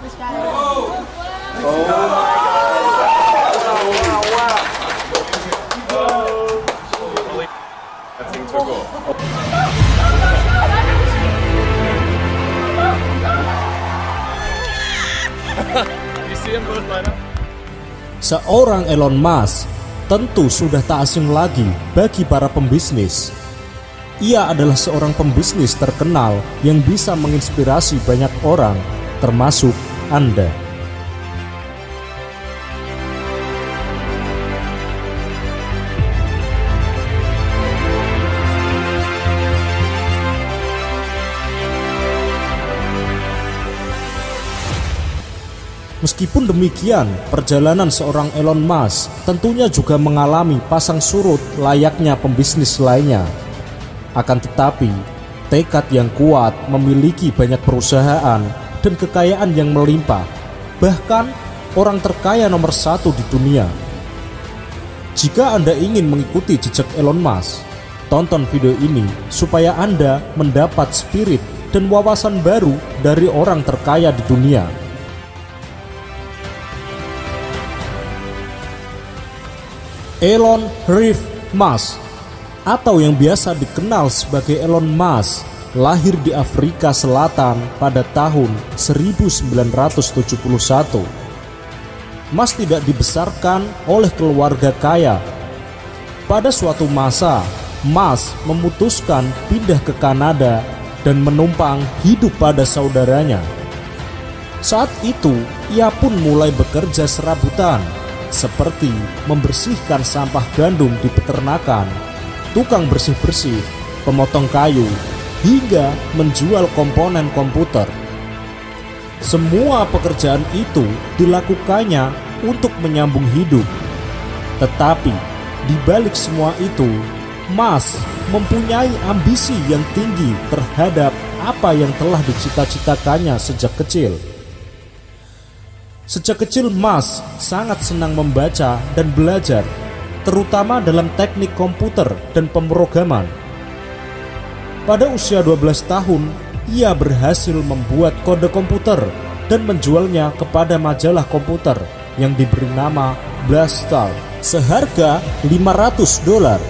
this guy. Oh my God. That thing took off. You see them both light up? Seorang Elon Musk tentu sudah tak asing lagi bagi para pembisnis. Ia adalah seorang pembisnis terkenal yang bisa menginspirasi banyak orang, termasuk Anda. Meskipun demikian, perjalanan seorang Elon Musk tentunya juga mengalami pasang surut layaknya pembisnis lainnya. Akan tetapi, tekad yang kuat, memiliki banyak perusahaan, dan kekayaan yang melimpah, bahkan orang terkaya nomor 1 di dunia. Jika Anda ingin mengikuti jejak Elon Musk, tonton video ini supaya Anda mendapat spirit dan wawasan baru dari orang terkaya di dunia. Elon Reeve Musk, atau yang biasa dikenal sebagai Elon Musk, lahir di Afrika Selatan pada tahun 1971. Musk tidak dibesarkan oleh keluarga kaya. Pada suatu masa, Musk memutuskan pindah ke Kanada dan menumpang hidup pada saudaranya. Saat itu, ia pun mulai bekerja serabutan, seperti membersihkan sampah gandum di peternakan, tukang bersih-bersih, pemotong kayu, hingga menjual komponen komputer. Semua pekerjaan itu dilakukannya untuk menyambung hidup. Tetapi di balik semua itu, Musk mempunyai ambisi yang tinggi terhadap apa yang telah dicita-citakannya sejak kecil. Sejak kecil Musk sangat senang membaca dan belajar, terutama dalam teknik komputer dan pemrograman. Pada usia 12 tahun, ia berhasil membuat kode komputer dan menjualnya kepada majalah komputer yang diberi nama Blastar seharga $500.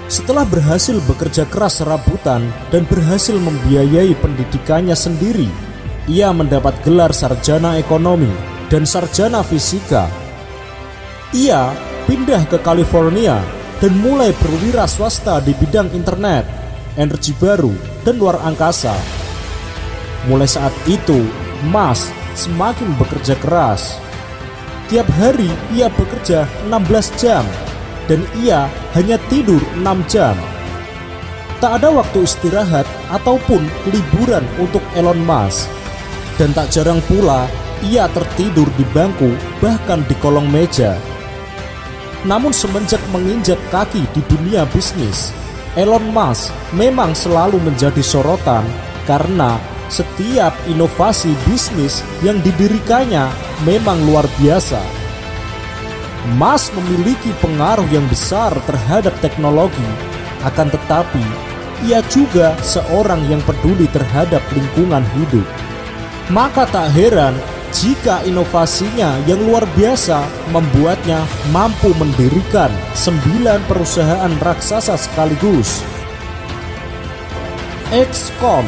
Setelah berhasil bekerja keras serabutan dan berhasil membiayai pendidikannya sendiri, ia mendapat gelar sarjana ekonomi dan sarjana fisika. Ia pindah ke California dan mulai berwira swasta di bidang internet, energi baru, dan luar angkasa. Mulai saat itu, Musk semakin bekerja keras. Tiap hari ia bekerja 16 jam dan ia hanya tidur 6 jam. Tak ada waktu istirahat ataupun liburan untuk Elon Musk. Dan tak jarang pula ia tertidur di bangku, bahkan di kolong meja. Namun semenjak menginjak kaki di dunia bisnis, Elon Musk memang selalu menjadi sorotan karena setiap inovasi bisnis yang didirikannya memang luar biasa. Musk memiliki pengaruh yang besar terhadap teknologi, akan tetapi ia juga seorang yang peduli terhadap lingkungan hidup. Maka tak heran jika inovasinya yang luar biasa membuatnya mampu mendirikan 9 perusahaan raksasa sekaligus. XCOM.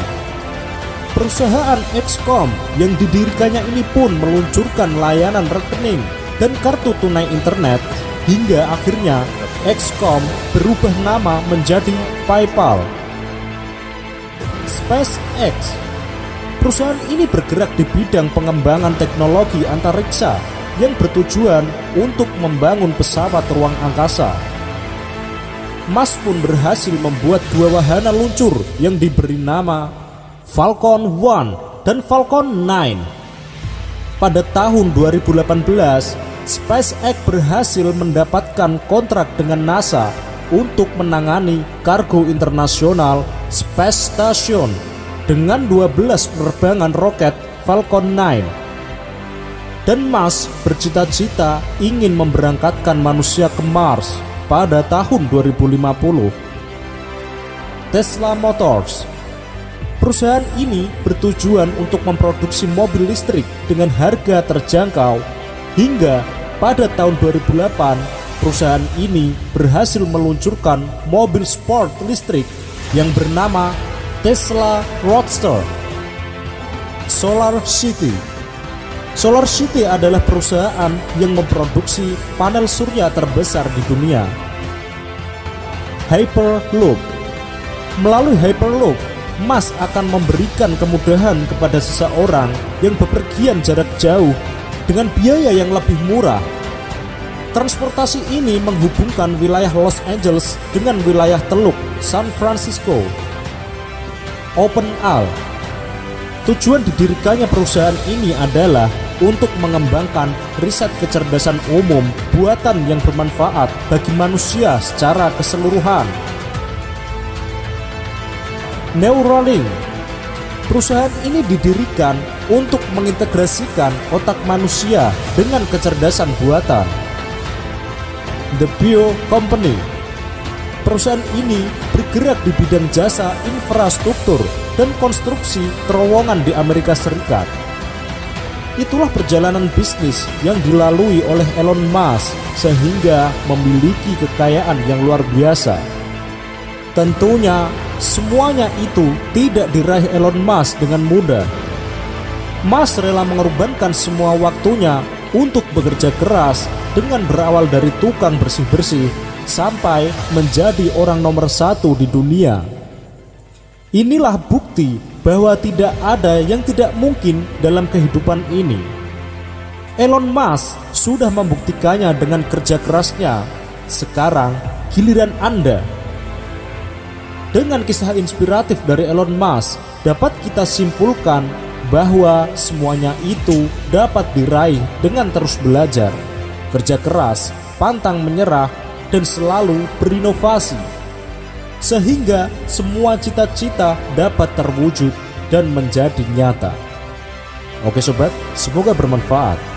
Perusahaan XCOM yang didirikannya ini pun meluncurkan layanan rekening dan kartu tunai internet, hingga akhirnya XCOM berubah nama menjadi PayPal. SpaceX. Perusahaan ini bergerak di bidang pengembangan teknologi antariksa yang bertujuan untuk membangun pesawat ruang angkasa. Musk pun berhasil membuat 2 wahana luncur yang diberi nama Falcon 1 dan Falcon 9. Pada tahun 2018, SpaceX berhasil mendapatkan kontrak dengan NASA untuk menangani kargo internasional Space Station dengan 12 penerbangan roket Falcon 9. Dan Musk bercita-cita ingin memberangkatkan manusia ke Mars pada tahun 2050. Tesla Motors. Perusahaan ini bertujuan untuk memproduksi mobil listrik dengan harga terjangkau hingga pada tahun 2008 perusahaan ini berhasil meluncurkan mobil sport listrik yang bernama Tesla Roadster. Solar City. Solar City adalah perusahaan yang memproduksi panel surya terbesar di dunia. Hyperloop. Melalui Hyperloop, Musk akan memberikan kemudahan kepada seseorang yang bepergian jarak jauh dengan biaya yang lebih murah. Transportasi ini menghubungkan wilayah Los Angeles dengan wilayah Teluk San Francisco. OpenAI. Tujuan didirikannya perusahaan ini adalah untuk mengembangkan riset kecerdasan umum buatan yang bermanfaat bagi manusia secara keseluruhan. Neuralink. Perusahaan ini didirikan untuk mengintegrasikan otak manusia dengan kecerdasan buatan. The Bio Company. Perusahaan ini bergerak di bidang jasa infrastruktur dan konstruksi terowongan di Amerika Serikat. Itulah perjalanan bisnis yang dilalui oleh Elon Musk sehingga memiliki kekayaan yang luar biasa. Tentunya semuanya itu tidak diraih Elon Musk dengan mudah. Musk rela mengorbankan semua waktunya untuk bekerja keras dengan berawal dari tukang bersih-bersih sampai menjadi orang nomor 1 di dunia. Inilah bukti bahwa tidak ada yang tidak mungkin dalam kehidupan ini. Elon Musk sudah membuktikannya dengan kerja kerasnya. Sekarang giliran Anda. Dengan kisah inspiratif dari Elon Musk, dapat kita simpulkan bahwa semuanya itu dapat diraih dengan terus belajar, kerja keras, pantang menyerah, dan selalu berinovasi, sehingga semua cita-cita dapat terwujud dan menjadi nyata. Oke sobat, semoga bermanfaat.